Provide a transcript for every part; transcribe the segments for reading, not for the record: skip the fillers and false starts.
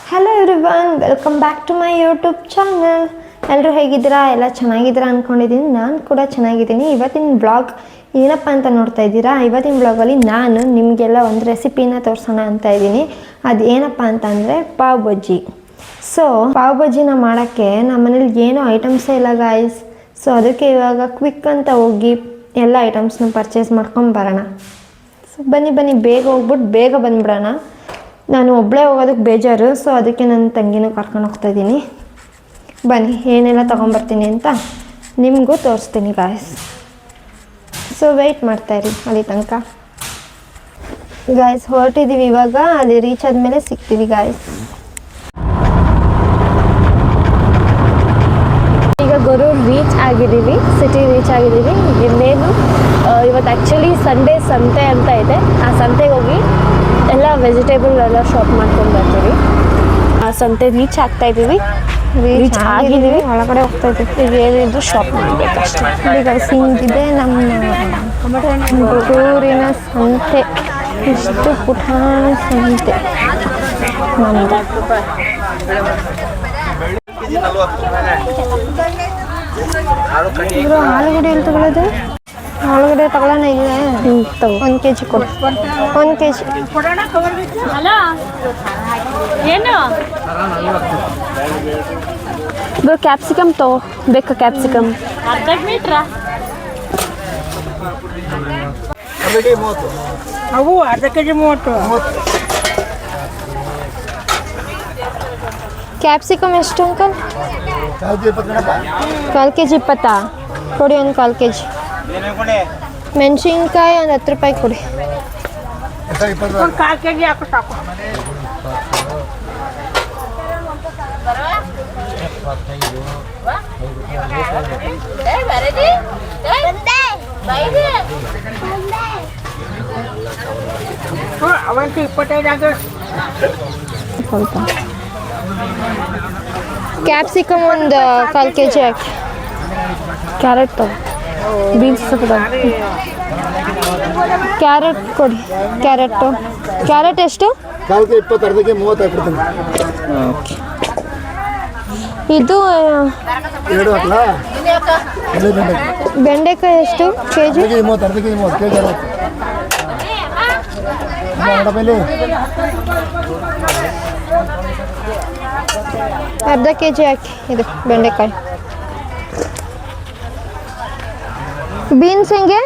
Hello everyone, welcome back to my YouTube channel. ಎಲ್ಲರೂ ಹೇಗಿದ್ದೀರಾ? ಎಲ್ಲ ಚೆನ್ನಾಗಿದ್ದೀರಾ ಅಂದ್ಕೊಂಡಿದ್ದೀನಿ. ನಾನು ಕೂಡ ಚೆನ್ನಾಗಿದ್ದೀನಿ. ಇವತ್ತಿನ ಬ್ಲಾಗ್ ಏನಪ್ಪ ಅಂತ ನೋಡ್ತಾ ಇದ್ದೀರಾ? ಇವತ್ತಿನ ಬ್ಲಾಗಲ್ಲಿ ನಾನು ನಿಮಗೆಲ್ಲ ಒಂದು ರೆಸಿಪಿನ ತೋರಿಸೋಣ ಅಂತ ಇದ್ದೀನಿ. ಅದು ಏನಪ್ಪ ಅಂತಂದರೆ ಪಾವ್ ಬಜ್ಜಿ. ಸೊ ಪಾವ್ ಬಜ್ಜಿನ ಮಾಡೋಕ್ಕೆ ನಮ್ಮ ಮನೇಲಿ ಏನೂ ಐಟಮ್ಸೇ ಇಲ್ಲ ಗಾಯ್ಸ್. ಸೊ ಅದಕ್ಕೆ ಇವಾಗ ಕ್ವಿಕ್ ಅಂತ ಹೋಗಿ ಎಲ್ಲ ಐಟಮ್ಸ್ನ ಪರ್ಚೇಸ್ ಮಾಡ್ಕೊಂಬರೋಣ. ಸೊ ಬನ್ನಿ ಬೇಗ ಹೋಗ್ಬಿಟ್ಟು ಬೇಗ ಬಂದುಬಿಡೋಣ. ನಾನು ಒಬ್ಬಳೇ ಹೋಗೋದಕ್ಕೆ ಬೇಜಾರು. ಸೊ ಅದಕ್ಕೆ ನನ್ನ ತಂಗಿನೂ ಕರ್ಕೊಂಡು ಹೋಗ್ತಾಯಿದ್ದೀನಿ. ಬನ್ನಿ ಏನೆಲ್ಲ ತೊಗೊಂಬರ್ತೀನಿ ಅಂತ ನಿಮಗೂ ತೋರಿಸ್ತೀನಿ ಗಾಯ್ಸ್. ಸೊ ವೆಯ್ಟ್ ಮಾಡ್ತಾಯಿರಿ ಅಲ್ಲಿ ತನಕ. ಗಾಯ್ಸ್ ಹೊರಟಿದ್ದೀವಿ ಇವಾಗ. ಅಲ್ಲಿ ರೀಚ್ ಆದಮೇಲೆ ಸಿಗ್ತೀವಿ ಗಾಯ್ಸ್. ಈಗ ಗೊರೂರು ರೀಚ್ ಆಗಿದ್ದೀವಿ, ಸಿಟಿ ರೀಚ್ ಆಗಿದ್ದೀವಿ. ಇನ್ನೇನು ಇವತ್ತು ಆ್ಯಕ್ಚುಲಿ ಸಂತೆ ಅಂತ ಇದೆ. ಆ ಸಂತೆಗೆ ಹೋಗಿ ಎಲ್ಲ ವೆಜಿಟೇಬಲ್ ಎಲ್ಲ ಶಾಪ್ ಮಾಡ್ಕೊಂಡು ಬರ್ತೀವಿ. ಆ ಸಂತೆ ರೀಚ್ ಆಗ್ತಾಯಿದ್ದೀವಿ, ರೀಚ್ ಆಗಿದ್ದೀವಿ. ಒಳಗಡೆ ಹೋಗ್ತಾಯಿದ್ದೀವಿ. ಈಗ ಏನಿದ್ರು ಶಾಪ್ ಮಾಡಬೇಕಷ್ಟೇ. ಈಗ ಹಿಂಗಿದೆ ನಮ್ಮ ಗೊರೂರಿನ ಸಂತೆ. ಇಷ್ಟು ಪುಟಾಣ ಸಂತೆ ನಮ್ಮದು. ಆಲೂಗಡ್ಡೆ ಎಲ್ಲಿ ತಗೊಳ್ಳೋದು? ಆಲೂಗಡ್ಡೆ ತಗೊಳ್ಳೋಣ. ಇಲ್ಲ ತಗೋ, 1 kg ಕೊಡು. 1 kg ಏನು ಕ್ಯಾಪ್ಸಿಕಮ್ ತಗೋ. ಬೇಕಾ ಕ್ಯಾಪ್ಸಿಕಮ್? ಅರ್ಧ ಮೀಟ್ರ ಅವು ಅರ್ಧ kg 30. ಕ್ಯಾಪ್ಸಿಕಮ್ ಎಷ್ಟು ಅಂಕಲ್? 1/4 kg 20 ಕೊಡಿ. 1/4 kg. ಮೆಣಸಿನ್ಕಾಯಿ ಒಂದು 10 ರೂಪಾಯಿ ಕೊಡಿ. 1/4 kg ಹಾಕು ಸಾಕು. ಅವಂತೂ 25 ಆಗ. ಸ್ವಲ್ಪ ಕ್ಯಾಪ್ಸಿಕಮ್ ಒಂದು 1/4 kg ಹಾಕಿ. ಕ್ಯಾರೆಟ್ ತಗೋ. ಬೀನ್ಸ್ ತಗೋ. ಕ್ಯಾರೆಟ್ ಕೊಡಿ. ಕ್ಯಾರೆಟ್ ಎಷ್ಟು? 1/4 20, ಅರ್ಧಕ್ಕೆ 30 ಹಾಕ್ಬಿಡ್ತೀನಿ. ಇದು 2 ಹಾಕ್ಲಾ? ಬೆಂಡೆಕಾಯಿ ಎಷ್ಟು kg? 30, ಅರ್ಧಕ್ಕೆ 30 kg 60. ಅರ್ಧ kg ಹಾಕಿ. ಇದು ಬೆಂಡೆಕಾಯಿ. ಬೀನ್ಸ್ ಹೆಂಗೆ?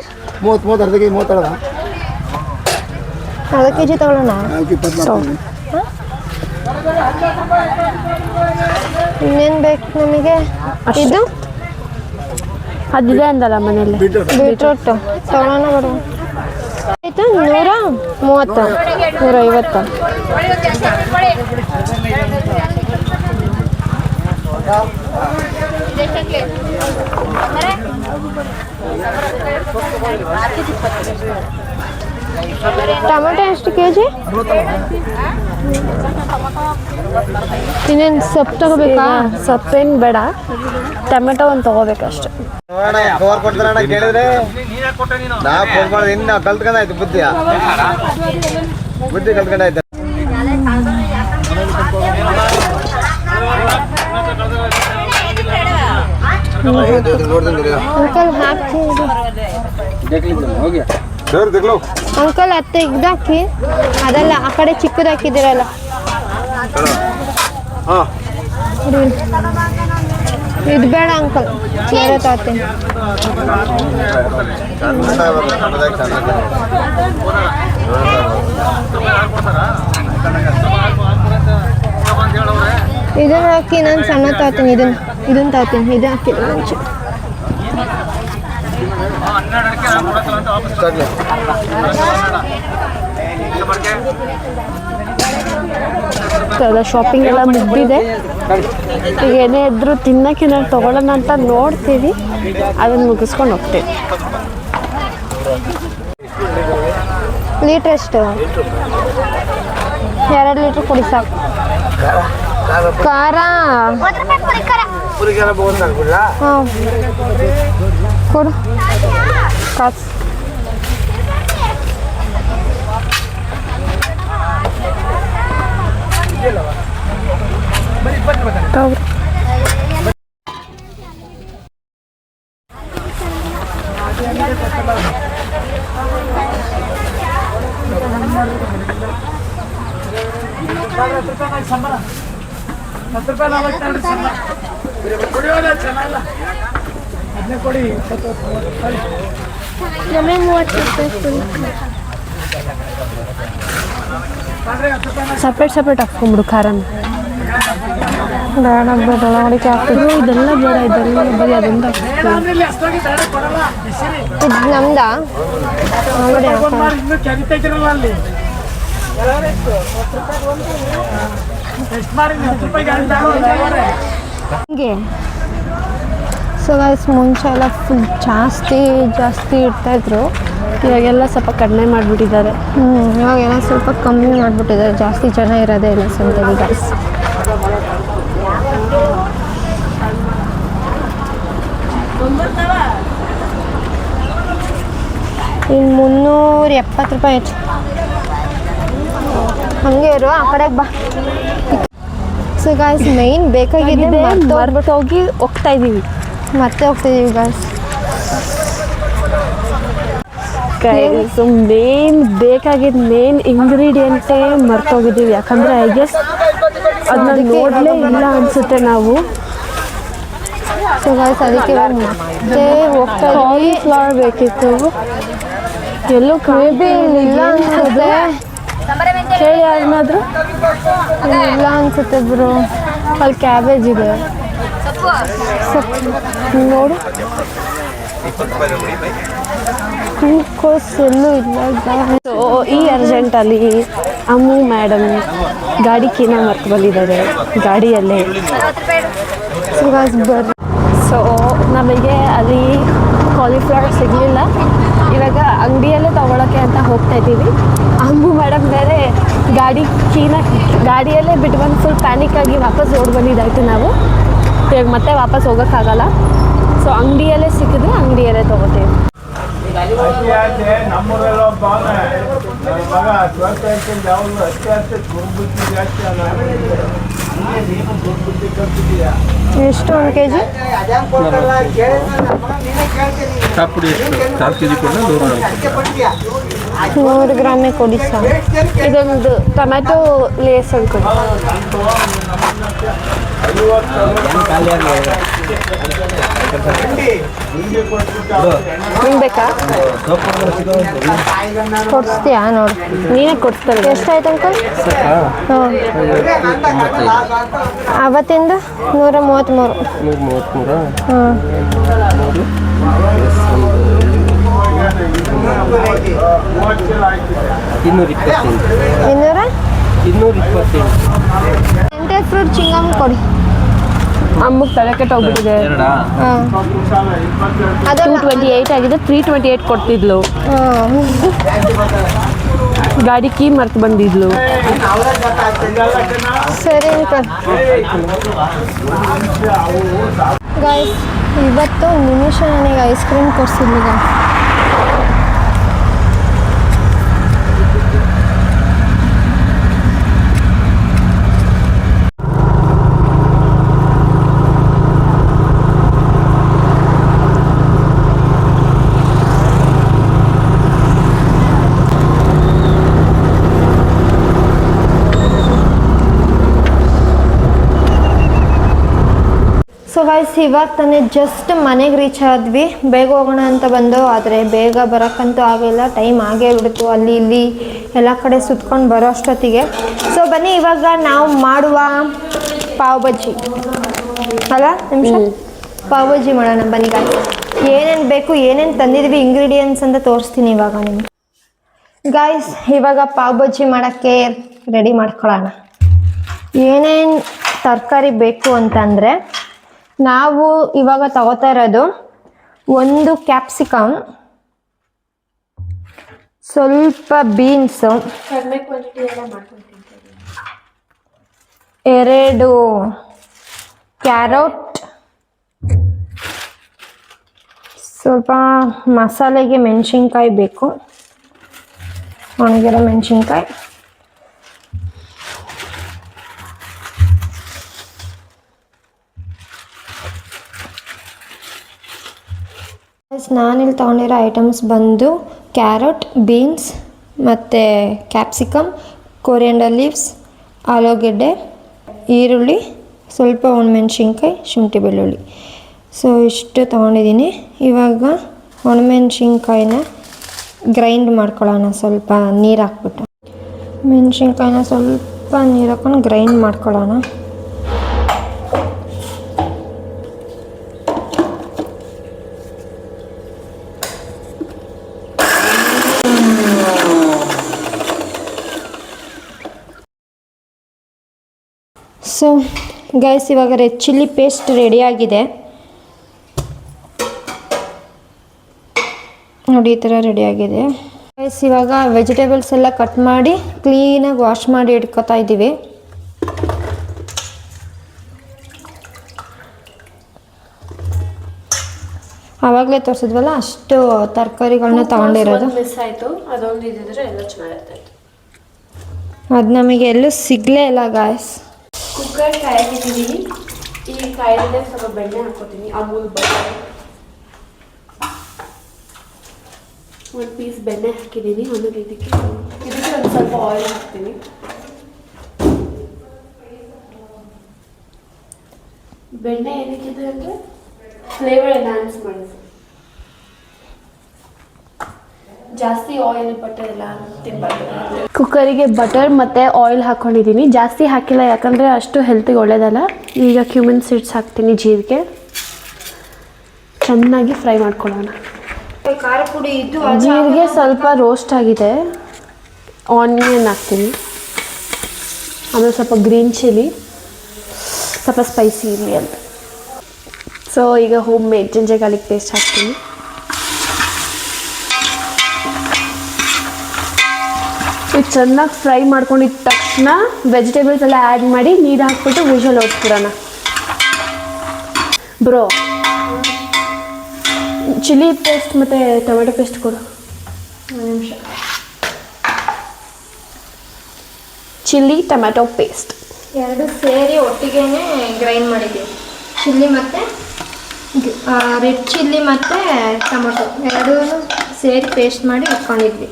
30, ಅರ್ಧಕ್ಕೆ 30 ಅಲ್ಲ? ಅರ್ಧ kg ತಗೊಳ್ಳೋಣ. ಇನ್ನೇನು ಬೇಕು ನಮಗೆ? ಇದು ಅದಿದೆ ಅಂದಲ್ಲ ಮನೇಲಿ. ಬೀಟ್ರೂಟ್ ತಗೊಳ್ಳೋಣ. ಬರುವ ಆಯಿತು. 130, 150. ಟೊಮೆಟೊ ಎಷ್ಟು kg? ಇನ್ನೇನು ಸೊಪ್ಪು ತಗೋಬೇಕಾ? ಸೊಪ್ಪೇನು ಬೇಡ, ಟೊಮೆಟೊ ಒಂದು ತಗೋಬೇಕಷ್ಟೆ. ಕೇಳಿದ್ರೆ ನಾ ಫೋನ್ ಮಾಡಿ ಇನ್ನು ಕಲ್ತ್ಕೊಂಡಾಯ್ತು. ಬುದ್ಧಿ ಕಲ್ತ್ಕೊಂಡಾಯ್ತು. ಅಂಕಲ್ ಹಾಕಿ. ಅಂಕಲ್ ಅತ್ತೆ ಇದಾಕಿ. ಅದಲ್ಲ, ಆ ಕಡೆ ಚಿಕ್ಕದು ಹಾಕಿದ್ದೀರಲ್ಲ. ಇದು ಬೇಡ ಅಂಕಲ್, ಬೇರೆ ತಗೋತೀನಿ. ಇದನ್ನ ಹಾಕಿ. ನಾನು ಸಣ್ಣ ತಗೋತೀನಿ. ಇದನ್ನ ತಗೋತೀನಿ. ಇದು ಹಾಕಿ ಮುಂಚೆ. ಶಾಪಿಂಗ್ ಎಲ್ಲ ಮುಗ್ದಿದೆ. ಈಗ ಏನೇ ಇದ್ರೂ ತಿನ್ನಕ್ಕೆ ನಾನು ತೊಗೊಳ್ಳೋಣ ಅಂತ ನೋಡ್ತೀವಿ. ಅದನ್ನು ಮುಗಿಸ್ಕೊಂಡು ಹೋಗ್ತೀವಿ. ಲೀಟ್ರ್ ಎಷ್ಟು? 2 ಲೀಟ್ರ್ ಕೊಡಿ ಸಾಕು. ಖಾರ ಹಾಂ ಕೊಡು. ಕಾಸು ತಗೊಳ್ರಿ. ಸಪ್ರೇಟ್ ಹಾಕ್ಕೊಂಬಿಡು ಖಾರನ. ಬೇಡ ಬೇಡ ನೋಡಿಕೆ ಆಗ್ತದೆ. ಇದೆಲ್ಲ ಬೇಡ, ಇದೆಲ್ಲ ಬರೀ ಅದೊಂದು ಇದು ನಮ್ದಾ ನೋಡಿ ಹಂಗೆ. ಸೊ ಗೈಸ್ ಮುಂಚೆ ಎಲ್ಲ ಫುಲ್ ಜಾಸ್ತಿ ಇರ್ತಾಯಿದ್ರು. ಇವಾಗೆಲ್ಲ ಸ್ವಲ್ಪ ಕಡಿಮೆ ಮಾಡಿಬಿಟ್ಟಿದ್ದಾರೆ. ಇವಾಗೆಲ್ಲ ಸ್ವಲ್ಪ ಕಮ್ಮಿ ಮಾಡಿಬಿಟ್ಟಿದ್ದಾರೆ, ಜಾಸ್ತಿ ಜನ ಇರೋದೇ ಇಲ್ಲ ಸಂತೆಗೆ ಗೈಸ್. ಇನ್ನು 370 ರೂಪಾಯಿ ಆಯ್ತು. ಹಂಗೆ ಇರು, ಆ ಕಡೆಗೆ ಬಾ. ಸೊ ಗಾಯ್ಸ್ ಮೈನ್ ಬೇಕಾಗಿದೆ ಮರ್ತೋಗಿ ಹೋಗ್ತಾ ಇದ್ದೀವಿ. ಮತ್ತೆ ಹೋಗ್ತಿದ್ದೀವಿ ಗಾಯ್ಸ್. ಮೇನ್ ಇಂಗ್ರೀಡಿಯೆಂಟೇ ಮರ್ತೋಗಿದ್ದೀವಿ. ಯಾಕಂದರೆ ಐ ಗೆಸ್ ಅದನ್ನ ನೋಡಲೇ ಇಲ್ಲ ಅನಿಸುತ್ತೆ ನಾವು. ಸೊ ಗಾಯ್ಸ್ ಅದಕ್ಕೆ ಇವಾಗ ಮತ್ತೆ ಹೋಗ್ತಾ ಕಾಲಿಫ್ಲವರ್ ಬೇಕಿತ್ತು. ಎಲ್ಲೂ ಇಲ್ಲ ಅನ್ಸುತ್ತೆ. ಹೇಳಿ ಯಾರನ್ನಾದ್ರೂ. ಇಲ್ಲ ಅನ್ಸುತ್ತೆ ಬ್ರೋ. ಅಲ್ಲಿ ಕ್ಯಾಬೇಜ್ ಇದೆ ನೋಡು. ಹೂಕೋಸ್ ಎಲ್ಲೂ ಇಲ್ಲ. ಸೊ ಈ ಅರ್ಜೆಂಟಲ್ಲಿ ಅಮ್ಮು ಮೇಡಮ್ ಗಾಡಿ ಕೀನ ಮರ್ತು ಬಂದಿದ್ದಾರೆ ಗಾಡಿಯಲ್ಲೇ. ಸೊ ಗಾಯ್ಸ್ ಬರ್ರಿ. ಸೊ ನಮಗೆ ಅಲ್ಲಿ ಕಾಲಿಫ್ಲವರ್ ಸಿಗಲಿಲ್ಲ. ಇವಾಗ ಅಂಗಡಿಯಲ್ಲೇ ತೊಗೊಳಕ್ಕೆ ಅಂತ ಹೋಗ್ತಾ ಇದ್ದೀವಿ. ಅಮ್ಮು ಮೇಡಮ್ ಬೇರೆ ಗಾಡಿಯಲ್ಲೇ ಬಿಟ್ಟು ಬಂದು ಫುಲ್ ಪ್ಯಾನಿಕ್ಕಾಗಿ ವಾಪಸ್ ಓಡಿ ಬಂದಿದ್ದಾಯಿತು. ನಾವು ಇವಾಗ ಮತ್ತೆ ವಾಪಸ್ ಹೋಗೋಕ್ಕಾಗಲ್ಲ. ಸೊ ಅಂಗಡಿಯಲ್ಲೇ ಸಿಕ್ಕಿದ್ರೆ ಅಂಗಡಿಯಲ್ಲೇ ತೊಗೋತೀವಿ. ಎಷ್ಟು 1 kg? ಕಾಪುಡಿ ಎಷ್ಟು 4 kg ಕೊಡ 100 ಗ್ರಾಮೇ ಕೊಡಿ ಸರ್. ಇದೊಂದು ಟೊಮ್ಯಾಟೊ ಲೇಸ್ ಅನ್ಕೊಳ್ಳಿ. ನಿಂಗೆ ಬೇಕಾ? ಕೊಡಿಸ್ತೀಯಾ ನೋಡಿ. ನೀನೇ ಕೊಡ್ತಾರೆ. ಎಷ್ಟಾಯ್ತು ಅಂಕಲ್? ಹಾಂ ಅವತ್ತಿಂದ 133. 133. ಹಾಂ 228. ಎಂಟರ್ ಫ್ರೂಟ್ ಚಿಂಗಮ್ ಕೊಡಿ. ಅಮ್ಮಗೆ ತಲೆ ಕೆಟ್ಟೋಗ್ಬಿಟ್ಟಿದೆ. ಹಾಂ ಅದು 228 ಆಗಿದೆ. 328 ಕೊಡ್ತಿದ್ಲು. ಹಾಂ ಗಾಡಿ ಕೀ ಮರ್ತು ಬಂದಿದ್ಲು. ಸರಿ ಅಂಕಲ್. ಗಾಯ್ಸ್ ಇವತ್ತು ನಿಮಿಷ ನನಗೆ ಐಸ್ ಕ್ರೀಮ್ ಕೊಡಿಸಿದ್ಲು ಗಾಯ್ಸ್. ಸೊ ಗೈಸ್ ಇವಾಗ ತಾನೇ ಜಸ್ಟ್ ಮನೆಗೆ ರೀಚ್ ಆದ್ವಿ. ಬೇಗ ಹೋಗೋಣ ಅಂತ ಬಂದು, ಆದರೆ ಬೇಗ ಬರೋಕ್ಕಂತೂ ಆಗಿಲ್ಲ. ಟೈಮ್ ಆಗೇ ಬಿಡ್ತು ಅಲ್ಲಿ ಇಲ್ಲಿ ಎಲ್ಲ ಕಡೆ ಸುತ್ಕೊಂಡು ಬರೋ ಅಷ್ಟೊತ್ತಿಗೆ. ಸೊ ಬನ್ನಿ ಇವಾಗ ನಾವು ಮಾಡುವ ಪಾವ್ ಬಜ್ಜಿ ಅಲ್ಲ ನಿಮಿಷ ಪಾವ್ ಬಜ್ಜಿ ಮಾಡೋಣ ಬನ್ನಿ ಗಾಯ್ಸ್. ಏನೇನು ಬೇಕು ಏನೇನು ತಂದಿದ್ವಿ ಇಂಗ್ರೀಡಿಯೆಂಟ್ಸ್ ಅಂತ ತೋರಿಸ್ತೀನಿ ಇವಾಗ ನಿಮಗೆ. ಗಾಯ್ಸ್ ಇವಾಗ ಪಾವ್ ಬಜ್ಜಿ ಮಾಡೋಕ್ಕೆ ರೆಡಿ ಮಾಡ್ಕೊಳ್ಳೋಣ. ಏನೇನು ತರಕಾರಿ ಬೇಕು ಅಂತಂದರೆ ನಾವು ಇವಾಗ ತಗೋತಾ ಇರೋದು 1 ಕ್ಯಾಪ್ಸಿಕಮ್, ಸ್ವಲ್ಪ ಬೀನ್ಸು, 2 ಕ್ಯಾರೆಟ್, ಸ್ವಲ್ಪ ಮಸಾಲೆಗೆ ಮೆಣಸಿನ್ಕಾಯಿ ಬೇಕು, ಒಣಗಿರೋ ಮೆಣಸಿನ್ಕಾಯಿ, ನಾನಿಲ್ಲಿ ತೊಗೊಂಡಿರೋ ಐಟಮ್ಸ್ ಬಂದು ಕ್ಯಾರೆಟ್, ಬೀನ್ಸ್ ಮತ್ತು ಕ್ಯಾಪ್ಸಿಕಮ್, ಕೊರಿಯಂಡರ್ ಲೀವ್ಸ್, ಆಲೂಗೆಡ್ಡೆ, ಈರುಳ್ಳಿ, ಸ್ವಲ್ಪ ಒಣಮೆಣ್ಸಿನ್ಕಾಯಿ, ಶುಂಠಿ ಬೆಳ್ಳುಳ್ಳಿ. ಸೊ ಇಷ್ಟು ತೊಗೊಂಡಿದ್ದೀನಿ. ಇವಾಗ ಒಣಮೆಣ್ಸಿನ್ಕಾಯಿನ ಗ್ರೈಂಡ್ ಮಾಡ್ಕೊಳ್ಳೋಣ. ಸ್ವಲ್ಪ ನೀರು ಹಾಕ್ಬಿಟ್ಟು ಮೆಣಸಿನ್ಕಾಯಿನ ಸ್ವಲ್ಪ ನೀರು ಹಾಕ್ಕೊಂಡು ಗ್ರೈಂಡ್ ಮಾಡ್ಕೊಳ್ಳೋಣ. ಸೊ ಗೈಸ್, ಇವಾಗ ರೆಡ್ ಚಿಲ್ಲಿ ಪೇಸ್ಟ್ ರೆಡಿಯಾಗಿದೆ ನೋಡಿ, ಈ ಥರ ರೆಡಿಯಾಗಿದೆ. ಗೈಸ್, ಇವಾಗ ವೆಜಿಟೇಬಲ್ಸ್ ಎಲ್ಲ ಕಟ್ ಮಾಡಿ ಕ್ಲೀನಾಗಿ ವಾಶ್ ಮಾಡಿ ಇಟ್ಕೊತಾ ಇದ್ದೀವಿ. ಆವಾಗಲೇ ತೋರಿಸಿದ್ವಲ್ಲ, ಅಷ್ಟು ತರಕಾರಿಗಳನ್ನ ತಗೊಂಡಿರೋದು. ಮಿಸ್ ಆಯಿತು, ಅದೊಂದು ಇದ್ದಿದ್ರೆ ಎಲ್ಲ ಚೆನ್ನಾಗಿರ್ತಾಯಿತ್ತು. ಅದು ನಮಗೆ ಎಲ್ಲೂ ಸಿಗಲೇ ಇಲ್ಲ ಗಾಯ್ಸ್. ಕುಕ್ಕರ್ ಕಾಯಿಟ್ಟಿದ್ದೀನಿ. ಈ ಕಾಯಿಲೆ ಸ್ವಲ್ಪ ಬೆಣ್ಣೆ ಹಾಕ್ಕೊತೀನಿ. ಅಮೂಲ್ ಬಟರ್ ಒಂದು ಪೀಸ್ ಬೆಣ್ಣೆ ಹಾಕಿದ್ದೀನಿ. ಆಮೇಲೆ ಇದಕ್ಕೆ ಒಂದು ಸ್ವಲ್ಪ ಆಯಿಲ್ ಹಾಕ್ತೀನಿ. ಬೆಣ್ಣೆ ಏನಕ್ಕಿದೆ ಅಂದರೆ ಫ್ಲೇವರ್ ಎನ್ಹಾನ್ಸ್ ಮಾಡೋದು. ಜಾಸ್ತಿ ಆಯಿಲ್ ಬಟರ್ ಎಲ್ಲ ತಿನ್ನಬಾರ್ದು. ಕುಕ್ಕರಿಗೆ ಬಟರ್ ಮತ್ತು ಆಯಿಲ್ ಹಾಕ್ಕೊಂಡಿದ್ದೀನಿ. ಜಾಸ್ತಿ ಹಾಕಿಲ್ಲ, ಯಾಕಂದರೆ ಅಷ್ಟು ಹೆಲ್ತಿಗೆ ಒಳ್ಳೆಯದಲ್ಲ. ಈಗ ಕ್ಯೂಮಿನ್ ಸೀಡ್ಸ್ ಹಾಕ್ತೀನಿ, ಜೀರಿಗೆ ಚೆನ್ನಾಗಿ ಫ್ರೈ ಮಾಡ್ಕೊಳ್ಳೋಣ. ಖಾರ ಪುಡಿ ಇದ್ದು ಜೀರಿಗೆ ಸ್ವಲ್ಪ ರೋಸ್ಟ್ ಆಗಿದೆ. ಆನಿಯನ್ ಹಾಕ್ತೀನಿ. ಆಮೇಲೆ ಸ್ವಲ್ಪ ಗ್ರೀನ್ ಚಿಲ್ಲಿ, ಸ್ವಲ್ಪ ಸ್ಪೈಸಿ ಇರಲಿ ಅಂತ. ಸೊ ಈಗ home made ginger garlic paste ಹಾಕ್ತೀನಿ. ಇದು ಚೆನ್ನಾಗಿ ಫ್ರೈ ಮಾಡ್ಕೊಂಡಿದ್ದ ತಕ್ಷಣ ವೆಜಿಟೇಬಲ್ಸ್ ಎಲ್ಲ ಆ್ಯಡ್ ಮಾಡಿ ನೀರು ಹಾಕ್ಬಿಟ್ಟು ವಿಷಲ್ ಓಡಿಸ್ಬಿಡೋಣ. ಬ್ರೋ, ಚಿಲ್ಲಿ ಪೇಸ್ಟ್ ಮತ್ತು ಟೊಮೆಟೊ ಪೇಸ್ಟ್ ಕೊಡು. ಒಂದು ನಿಮಿಷ. ಚಿಲ್ಲಿ ಟೊಮೆಟೊ ಪೇಸ್ಟ್ ಎರಡು ಸೇರಿ ಒಟ್ಟಿಗೆ ಗ್ರೈಂಡ್ ಮಾಡಿದ್ದೀವಿ. ಚಿಲ್ಲಿ ಮತ್ತು ರೆಡ್ ಚಿಲ್ಲಿ ಮತ್ತು ಟೊಮೊಟೊ ಎರಡೂ ಸೇರಿ ಪೇಸ್ಟ್ ಮಾಡಿ ಇಟ್ಕೊಂಡಿದ್ವಿ.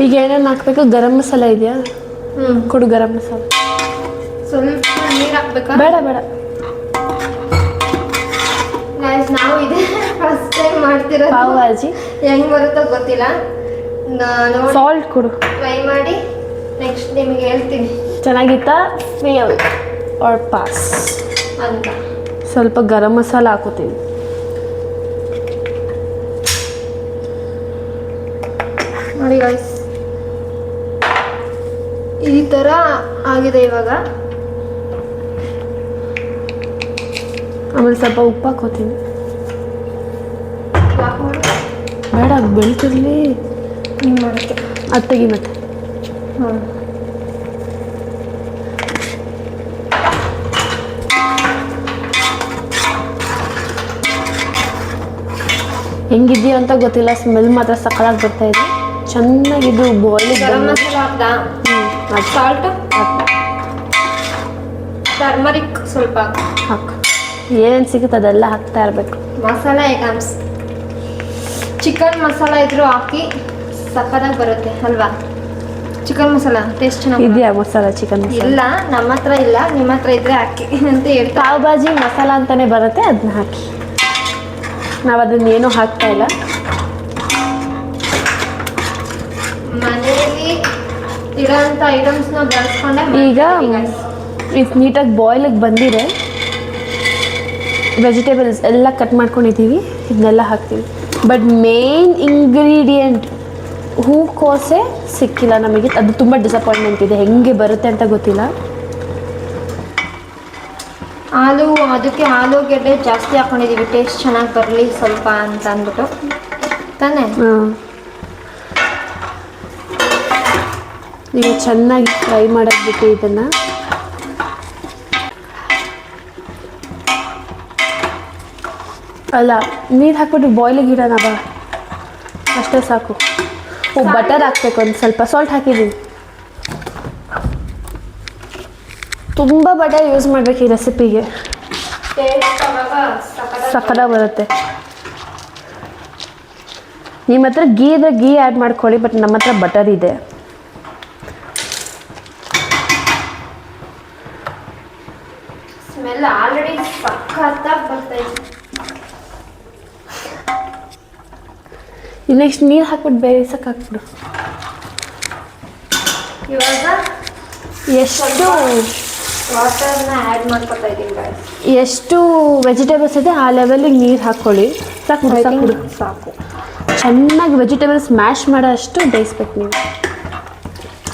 ಈಗ ಏನೇನು ಹಾಕ್ಬೇಕು? ಗರಂ ಮಸಾಲ ಇದೆಯಾ? ಕೊಡು ಗರಂ ಮಸಾಲ. ಸ್ವಲ್ಪ ನೀರು ಹಾಕ್ಬೇಕಾ? ಬೇಡ ಬೇಡ. ನಾವು ಇದೆ ಫಸ್ಟ್ ಟೈಮ್ ಮಾಡ್ತಿರೋದು. ಪಾವ್ ಭಾಜಿ ಹೆಂಗೆ ಬರುತ್ತೋ ಗೊತ್ತಿಲ್ಲ. ನಾನು ಸಾಲ್ಟ್ ಕೊಡು. ಟ್ರೈ ಮಾಡಿ ನೆಕ್ಸ್ಟ್ ನಿಮಗೆ ಹೇಳ್ತೀನಿ ಚೆನ್ನಾಗಿತ್ತಾ ಫೇಲ್ ಆರ್ ಪಾಸ್ ಅಂತ. ಸ್ವಲ್ಪ ಗರಂ ಮಸಾಲ ಹಾಕೋತೀನಿ. ನೋಡಿ ಗೈಸ್, ಈ ಥರ ಆಗಿದೆ ಇವಾಗ. ಆಮೇಲೆ ಸ್ವಲ್ಪ ಉಪ್ಪು ಹಾಕೋತೀನಿ. ಬೇಡ, ಬೆಳ್ತಿರ್ಲಿ. ಹಿಂಗೆ ಮಾಡೋಕ್ಕೆ ಅದು ತೆಗಿ ಮತ್ತೆ. ಹೆಂಗಿದೆಯೋ ಅಂತ ಗೊತ್ತಿಲ್ಲ, ಸ್ಮೆಲ್ ಮಾತ್ರ ಸಕ್ಕತ್ತಾಗಿ ಬರ್ತಾ ಇದೆ. ಚೆನ್ನಾಗಿದು ಬಾಯ್ಲಿಗೆ ಗರಂ ಮಸಾಲ ಹಾಕ್ದ, ಸಾಲ್ಟ್, ಟರ್ಮರಿಕ್ ಸ್ವಲ್ಪ ಹಾಕು. ಏನೇನು ಸಿಗುತ್ತೆ ಅದೆಲ್ಲ ಹಾಕ್ತಾ ಇರಬೇಕು. ಮಸಾಲ ಐಟಮ್ಸ್, ಚಿಕನ್ ಮಸಾಲ ಇದ್ರೂ ಹಾಕಿ ಸಕ್ಕತ್ತಾಗಿ ಬರುತ್ತೆ ಅಲ್ವಾ? ಚಿಕನ್ ಮಸಾಲ ಟೇಸ್ಟ್ ಚೆನ್ನಾಗಿ ಇದೆಯಾ ಮಸಾಲ? ಚಿಕನ್ ಮಸಾಲ ಇಲ್ಲ, ನಮ್ಮ ಹತ್ರ ಇಲ್ಲ, ನಿಮ್ಮ ಹತ್ರ ಇದ್ರೆ ಹಾಕಿ ಅಂತ ಹೇಳ್ತಾ. ಪಾವ್ ಭಾಜಿ ಮಸಾಲ ಅಂತಲೇ ಬರುತ್ತೆ, ಅದನ್ನ ಹಾಕಿ. ನಾವು ಅದನ್ನೇನು ಹಾಕ್ತಾ ಇಲ್ಲ. ಮನೆಯಲ್ಲಿ ಇರೋಂಥ ಐಟಮ್ಸ್ನ ಬಳಸ್ಕೊಂಡೆ ಈಗ ಇದು ನೀಟಾಗಿ ಬಾಯ್ಲಿಗೆ ಬಂದಿದೆ. ವೆಜಿಟೇಬಲ್ಸ್ ಎಲ್ಲ ಕಟ್ ಮಾಡ್ಕೊಂಡಿದ್ದೀವಿ, ಇದನ್ನೆಲ್ಲ ಹಾಕ್ತೀವಿ. ಬಟ್ ಮೇನ್ ಇಂಗ್ರೀಡಿಯೆಂಟ್ ಹೂಕೋಸೆ ಸಿಕ್ಕಿಲ್ಲ ನಮಗೆ. ಅದು ತುಂಬ ಡಿಸಪಾಯಿಂಟ್ಮೆಂಟ್ ಇದೆ, ಹೆಂಗೆ ಬರುತ್ತೆ ಅಂತ ಗೊತ್ತಿಲ್ಲ. ಅದಕ್ಕೆ ಆಲೂಗೆಡ್ಡೆ ಜಾಸ್ತಿ ಹಾಕೊಂಡಿದ್ದೀವಿ, ಟೇಸ್ಟ್ ಚೆನ್ನಾಗಿ ಬರಲಿ ಸ್ವಲ್ಪ ಅಂತ ಅಂದ್ಬಿಟ್ಟು ತಾನೇ. ಈಗ ಚೆನ್ನಾಗಿ ಫ್ರೈ ಮಾಡೋದ್ಬಿಟ್ಟು ಇದನ್ನು ಅಲ್ಲ, ನೀರು ಹಾಕ್ಬಿಟ್ಟು ಬಾಯ್ಲಿಗೆ ಇಡೋಣ ಬಾ, ಅಷ್ಟೇ ಸಾಕು. ಬಟರ್ ಹಾಕ್ಬೇಕು, ಒಂದು ಸ್ವಲ್ಪ ಸಾಲ್ಟ್ ಹಾಕಿದ್ದೀವಿ. ತುಂಬ ಬಟರ್ ಯೂಸ್ ಮಾಡಬೇಕು ಈ ರೆಸಿಪಿಗೆ, ಟೇಸ್ಟ್ ಅವಾಗ ಸಕ್ಕತ್ತಾಗಿ ಬರುತ್ತೆ. ನಿಮ್ಮ ಹತ್ರ ಗೀ ಇದ್ರೆ ಗೀ ಆ್ಯಡ್ ಮಾಡ್ಕೊಳ್ಳಿ, ಬಟ್ ನಮ್ಮ ಹತ್ರ ಬಟರ್ ಇದೆ. ಸ್ಮೆಲ್ ಆಲ್ರೆಡಿ ಸಖತ್ತಾಗಿ ಬರ್ತೈತೆ. ನೆಕ್ಸ್ಟ್ ನೀರು ಹಾಕ್ಬಿಟ್ಟು ಬೇಯಿಸಕ್ಕೆ ಹಾಕ್ಬಿಡು. ಇವಾಗ ಎಷ್ಟು ವಾಟರ್ನ ಆ್ಯಡ್ ಮಾಡ್ಕೊತಾ ಇದ್ದೀನಿ ಗಾಯ್ಸ್. ಎಷ್ಟು ವೆಜಿಟೇಬಲ್ಸ್ ಇದೆ ಆ ಲೆವೆಲಿಗೆ ನೀರು ಹಾಕ್ಕೊಳ್ಳಿ. ಸಾಕು ಸಾಕು. ಚೆನ್ನಾಗಿ ವೆಜಿಟೇಬಲ್ಸ್ ಮ್ಯಾಶ್ ಮಾಡೋ ಅಷ್ಟು ಬೇಯಿಸ್ಬೇಕು ನೀವು.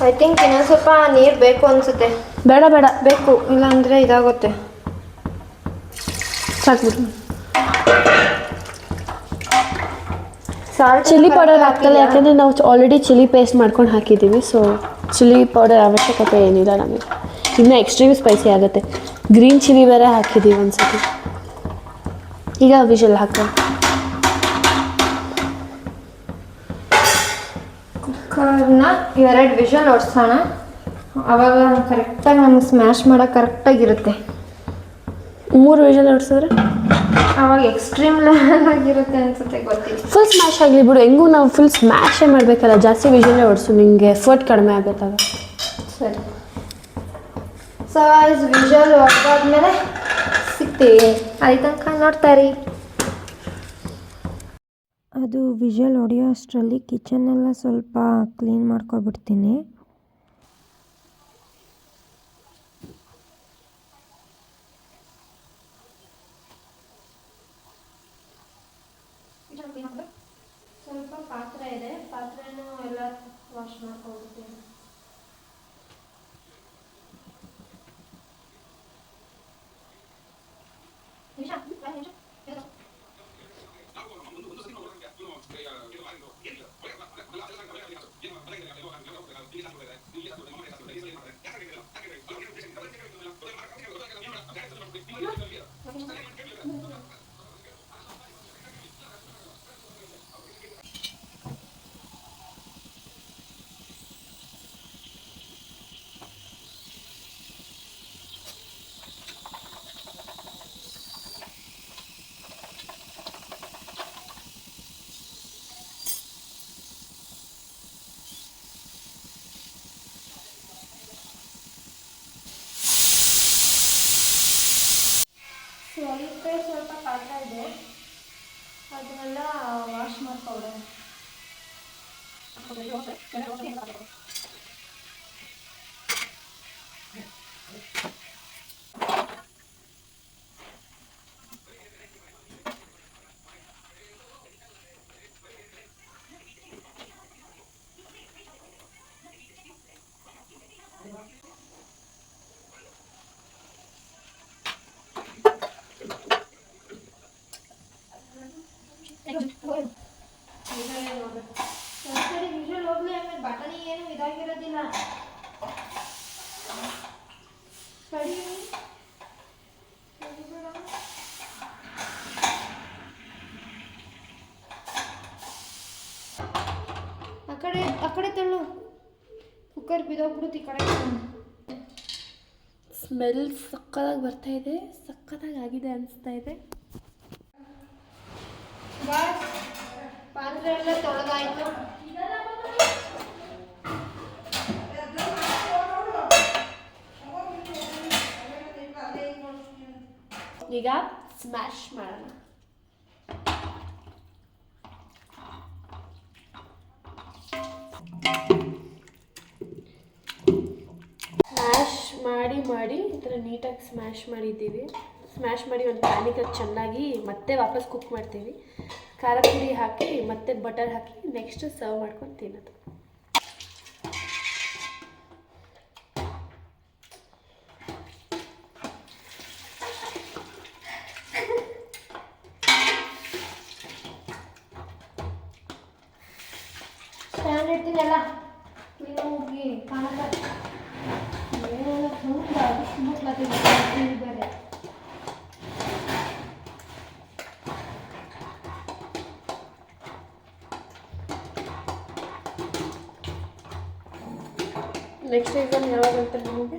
ಐ ಥಿಂಕ್ ಇನ್ನೊಂದು ಸ್ವಲ್ಪ ನೀರು ಬೇಕು ಅನಿಸುತ್ತೆ. ಬೇಡ ಬೇಕು, ಇಲ್ಲಾಂದರೆ ಇದಾಗುತ್ತೆ. ಸಾಕ್ಬಿಡು. ಸಾಲ್ಟ್ ಚಿಲ್ಲಿ ಪೌಡರ್ ಹಾಕ್ತಲ್ಲ, ಯಾಕಂದರೆ ನಾವು ಆಲ್ರೆಡಿ ಚಿಲ್ಲಿ ಪೇಸ್ಟ್ ಮಾಡ್ಕೊಂಡು ಹಾಕಿದ್ದೀವಿ. ಸೊ ಚಿಲ್ಲಿ ಪೌಡರ್ ಅವಶ್ಯಕತೆ ಏನಿಲ್ಲ ನಮಗೆ. ಇನ್ನೂ ಎಕ್ಸ್ಟ್ರೀಮ್ ಸ್ಪೈಸಿ ಆಗುತ್ತೆ. ಗ್ರೀನ್ ಚಿಲ್ಲಿ ಬೇರೆ ಹಾಕಿದ್ದೀವಿ ಒಂದ್ಸತಿ. ಈಗ ವಿಷಲ್ ಹಾಕೋಣ. ಕುಕ್ಕರ್ನ 2 ವಿಷಲ್ ಹೊಡ್ಸೋಣ. ಆವಾಗ ಕರೆಕ್ಟಾಗಿ ನಮ್ಗೆ ಸ್ಮ್ಯಾಶ್ ಮಾಡೋಕೆ ಕರೆಕ್ಟಾಗಿರುತ್ತೆ. 3 ವಿಷಲ್ ಹೊಡ್ಸಿದ್ರೆ ಆವಾಗ ಎಕ್ಸ್ಟ್ರೀಮ್ ಲೆವೆಲ್ ಆಗಿರುತ್ತೆ ಅನ್ಸುತ್ತೆ, ಗೊತ್ತಿಲ್ಲ. ಫುಲ್ ಸ್ಮ್ಯಾಶ್ ಆಗಲಿ ಬಿಡು. ಹೆಂಗೂ ನಾವು ಫುಲ್ ಸ್ಮ್ಯಾಶೇ ಮಾಡಬೇಕಲ್ಲ, ಜಾಸ್ತಿ ವಿಷಲೇ ಹೊಡ್ಸು, ನಿಮಗೆ ಎಫರ್ಟ್ ಕಡಿಮೆ ಆಗುತ್ತಾಗ. ಸರಿ, ಸೊ ವಿಷಲ್ ಹೊಡೆದಾದ್ಮೇಲೆ ಸಿಗ್ತೀವಿ. ಅಲ್ಲಿ ತನಕ ನೋಡ್ತಾರಿ. ಅದು ವಿಷಲ್ ಹೊಡೆಯೋ ಅಷ್ಟರಲ್ಲಿ ಕಿಚನ್ನೆಲ್ಲ ಸ್ವಲ್ಪ ಕ್ಲೀನ್ ಮಾಡ್ಕೊಬಿಡ್ತೀನಿ. ಸ್ವಲ್ಪ ಪಾತ್ರೆ ಇದೆ, ಪಾತ್ರೆನೂ ಎಲ್ಲ ವಾಶ್ ಮಾಡ್ಕೊಬಿಡ್ತೀನಿ. ಸ್ವಲ್ಪ ಪಾತ್ರೆ ಇದೆ, ಅದನ್ನೆಲ್ಲ ವಾಶ್ ಮಾಡ್ಕೊಬಿಡೋಣ. ವಿಷಲ್ ಹೋಗ್ಲಿ, ಆಮೇಲೆ ಬಟನಿ ಏನು ಇದಾಗಿರೋದಿಲ್ಲ. ಸರಿ, ಆ ಕಡೆ ತಳ್ಳು. ಕುಕ್ಕರ್ ಬಿದೋಗ್ಬಿಡುತ್ತೆ ಈ ಕಡೆ. ಸ್ಮೆಲ್ ಸಕ್ಕತ್ತಾಗಿ ಬರ್ತಾ ಇದೆ, ಸಕ್ಕತ್ತಾಗಿ ಆಗಿದೆ ಅನಿಸ್ತಾ ಇದೆ. ಪಾತ್ರೆ ಎಲ್ಲ ತೊಳೆದಾಯ್ತು. ಈಗ ಸ್ಮ್ಯಾಶ್ ಮಾಡೋಣ. ಸ್ಮ್ಯಾಶ್ ಮಾಡಿ ಈ ಥರ ನೀಟಾಗಿ ಸ್ಮ್ಯಾಶ್ ಮಾಡಿದ್ದೀವಿ. ಸ್ಮ್ಯಾಶ್ ಮಾಡಿ ಒಂದು ಪ್ಯಾನಿಗೆ ಚೆನ್ನಾಗಿ ಮತ್ತೆ ವಾಪಸ್ ಕುಕ್ ಮಾಡ್ತೀವಿ. ಖಾರ ಪುಡಿ ಹಾಕಿ ಮತ್ತೆ ಬಟರ್ ಹಾಕಿ ನೆಕ್ಸ್ಟ್ ಸರ್ವ್ ಮಾಡ್ಕೊಂಡು ತಿನ್ನೋದು. ಸ್ಟ್ಯಾಂಡ್ ಇಡ್ತೀನಲ್ಲ, ಹೋಗಿ ಕಾಣಕ ಏನೆಲ್ಲ ತುಂಬ ಮುಟ್ಲತ್ತಿದ್ದಾರೆ. ನೆಕ್ಸ್ಟ್ ಎಕ್ಸಾಮ್ ಯಾವಾಗಂತ ನಿಮಗೆ?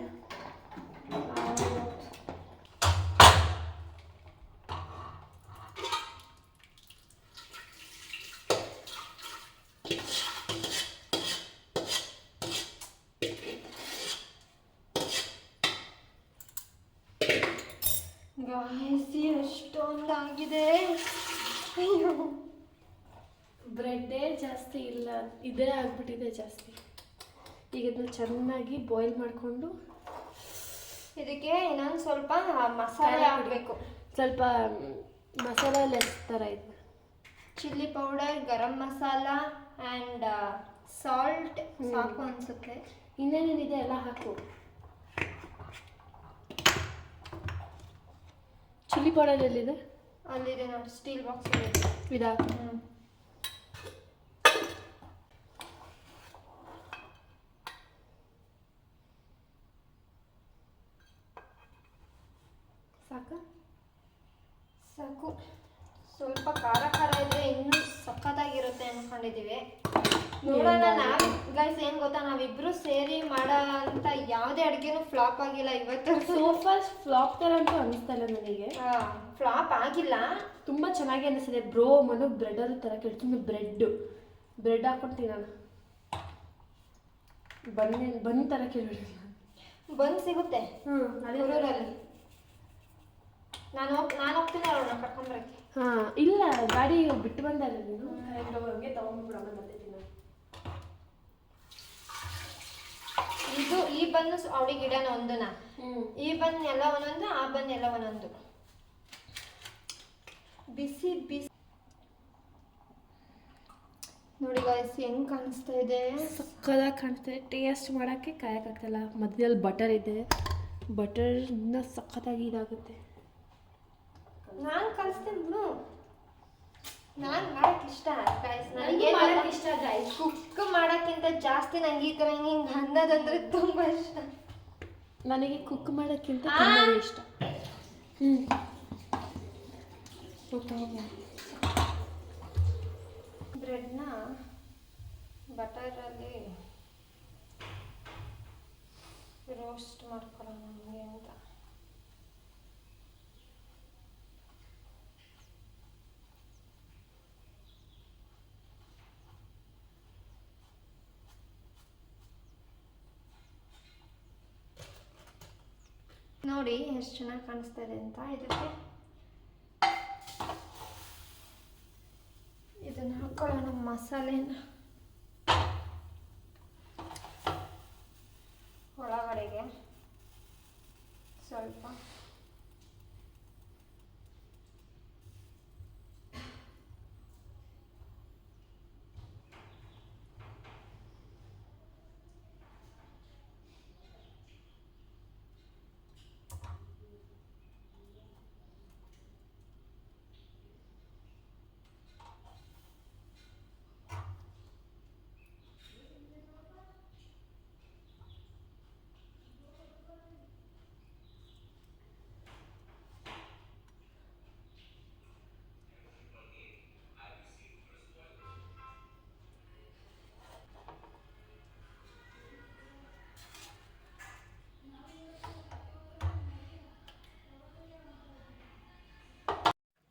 ಗಾಯಸಿ ಎಷ್ಟೊಂದಾಗಿದೆ. ಅಯ್ಯೋ, ಬ್ರೆಡ್ಡೇ ಜಾಸ್ತಿ ಇಲ್ಲ, ಇದೇ ಆಗಿಬಿಟ್ಟಿದೆ ಜಾಸ್ತಿ. ಈಗ ಇದನ್ನ ಚೆನ್ನಾಗಿ ಬಾಯ್ಲ್ ಮಾಡಿಕೊಂಡು ಇದಕ್ಕೆ ಇನ್ನೊಂದು ಸ್ವಲ್ಪ ಮಸಾಲೆ ಹಾಕಬೇಕು. ಸ್ವಲ್ಪ ಮಸಾಲೆ ಲೆಸ್ ಥರ ಇದೆ. Chilli powder, garam masala and salt ಸಾಕು ಅನಿಸುತ್ತೆ. ಇನ್ನೇನೇನಿದೆ ಎಲ್ಲ ಹಾಕು. ಚಿಲ್ಲಿ ಪೌಡರ್ ಎಲ್ಲಿದೆ? ಅಲ್ಲಿದೆ ನೋಡಿ, ಸ್ಟೀಲ್ ಬಾಕ್ಸ್ ಇದೆ. ಇದಾ? ಸಾಕು ಸಾಕು. ಸ್ವಲ್ಪ ಖಾರ ಖಾರ ಇದ್ರೆ ಇನ್ನೂ ಸಖತ್ತಾಗಿರುತ್ತೆ ಅಂದ್ಕೊಂಡಿದ್ದೀವಿ. ನೋಡೋಣ. ನಾವು ಗೈಸ್ ಏನು ಗೊತ್ತಾ, ನಾವಿಬ್ರು ಸೇರಿ ಮಾಡೋ ಅಂತ ಯಾವುದೇ ಅಡುಗೆನೂ ಫ್ಲಾಪ್ ಆಗಿಲ್ಲ ಇವತ್ತು. ಸೋಫಾ ಫ್ಲಾಪ್ ಥರ ಅಂತೂ ಅನಿಸ್ತಾ ಇಲ್ಲ ನನಗೆ. ಫ್ಲಾಪ್ ಆಗಿಲ್ಲ, ತುಂಬ ಚೆನ್ನಾಗಿ ಅನಿಸಿದೆ. ಬ್ರೋ ಮನು ಬ್ರೆಡಲ್ಲಿ ಥರ ಕೆಡ್ತೀನಿ. ಬ್ರೆಡ್ ಹಾಕ್ಕೊಂಡು ತಿನ್ನೋಣ. ಬನ್ ಥರ ಕೇಳಿಬಿಡಿ. ಬಂದು ಸಿಗುತ್ತೆ ಊರಲ್ಲಿ. ನಾನು ಹೋಗ್ತೀನಿ ಅವ್ರನ್ನ ಕರ್ಕೊಂಬರಕ್ಕೆ. ಹಾಂ, ಇಲ್ಲ ಗಾಡಿ ಬಿಟ್ಟು ಬಂದಲ್ಲ ನೀನು, ಹಂಗೆ ತೊಗೊಂಡ್ಬಿಡೋಣ ಮತ್ತೆ ತಿನ್ನೋಣ. ಇದು ಈ ಬನ್ನು ಅವಳಿಗೆ ಇಡೋಣ ಒಂದನ್ನ. ಈ ಬನ್ ಎಲ್ಲ ಒಂದೊಂದು, ಆ ಬನ್ ಎಲ್ಲ ಒಂದೊಂದು. ಬಿಸಿ ಬಿಸಿ ನೋಡಿ ಗಾಯ್ಸ್ ಹೆಂಗ್ ಕಾಣಿಸ್ತಾ ಇದೆ. ಸಕ್ಕದಾಗಿ ಕಾಣಿಸ್ತಾ ಇದೆ. ಟೇಸ್ಟ್ ಮಾಡೋಕ್ಕೆ ಕಾಯಕ್ಕಾಗ್ತಲ್ಲ. ಮಧ್ಯದಲ್ಲಿ ಬಟರ್ ಇದೆ. ಬಟರ್ ಇನ್ನೂ ಸಖತ್ತಾಗಿ ಇದಾಗುತ್ತೆ. ನಾನು ಕಲಿಸ್ತೀನಿ ಬಿಡು. ನಾನು ಮಾಡಕ್ಕೆ ಇಷ್ಟ ಗೈಸ್. ನನಗೆ ಮಾಡಕ್ಕೆ ಇಷ್ಟ ಗೈಸ್. ಕುಕ್ ಮಾಡೋಕ್ಕಿಂತ ಜಾಸ್ತಿ ನಂಗೆ ಈ ಥರ ಹಿಂಗೆ ಅನ್ನೋದಂದ್ರೆ ತುಂಬ ಇಷ್ಟ. ನನಗೆ ಕುಕ್ ಮಾಡೋಕ್ಕಿಂತ ತುಂಬಾ ಇಷ್ಟ. ಬ್ರೆಡ್ನ ಬಟರಲ್ಲಿ ರೋಸ್ಟ್ ಮಾಡ್ಕೊಳ್ಳೋಣ ನಮಗೆ ಅಂತ. ನೋಡಿ ಎಷ್ಟು ಚೆನ್ನಾಗಿ ಕಾಣಿಸ್ತಾ ಇದೆ ಅಂತ. ಇದನ್ನ ಹಾಕೊಳ್ಳೋಣ ಮಸಾಲೆನ ಒಳಗಡೆಗೆ ಸ್ವಲ್ಪ.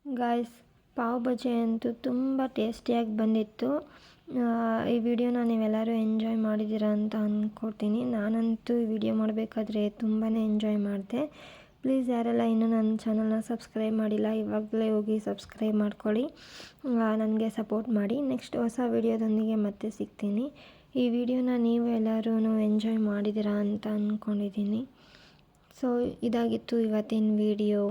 ಗಾಯ್ಸ್, ಪಾವ್ ಬಜೆ ಅಂತೂ ತುಂಬ ಟೇಸ್ಟಿಯಾಗಿ ಬಂದಿತ್ತು. ಈ ವಿಡಿಯೋನ ನೀವೆಲ್ಲರೂ ಎಂಜಾಯ್ ಮಾಡಿದ್ದೀರಾ ಅಂತ ಅಂದ್ಕೊಳ್ತೀನಿ. ನಾನಂತೂ ಈ ವಿಡಿಯೋ ಮಾಡಬೇಕಾದ್ರೆ ತುಂಬಾ ಎಂಜಾಯ್ ಮಾಡಿದೆ. ಪ್ಲೀಸ್ ಯಾರೆಲ್ಲ ಇನ್ನೂ ನನ್ನ ಚಾನಲ್ನ ಸಬ್ಸ್ಕ್ರೈಬ್ ಮಾಡಿಲ್ಲ, ಇವಾಗಲೇ ಹೋಗಿ ಸಬ್ಸ್ಕ್ರೈಬ್ ಮಾಡ್ಕೊಳ್ಳಿ, ನನಗೆ ಸಪೋರ್ಟ್ ಮಾಡಿ. ನೆಕ್ಸ್ಟ್ ಹೊಸ ವಿಡಿಯೋದೊಂದಿಗೆ ಮತ್ತೆ ಸಿಗ್ತೀನಿ. ಈ ವಿಡಿಯೋನ ನೀವು ಎಲ್ಲರೂ ಎಂಜಾಯ್ ಮಾಡಿದ್ದೀರಾ ಅಂತ ಅಂದ್ಕೊಂಡಿದ್ದೀನಿ. ಸೊ ಇದಾಗಿತ್ತು ಇವತ್ತಿನ ವಿಡಿಯೋ.